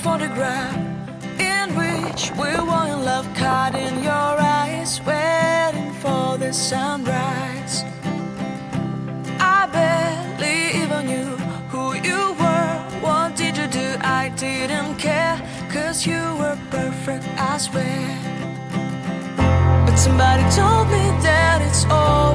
photograph in which we were in love, caught in your eyes, waiting for the sunrise. I barely even knew who you were. What did you do? I didn't care, 'cause you were perfect, I swear. But somebody told me that it's all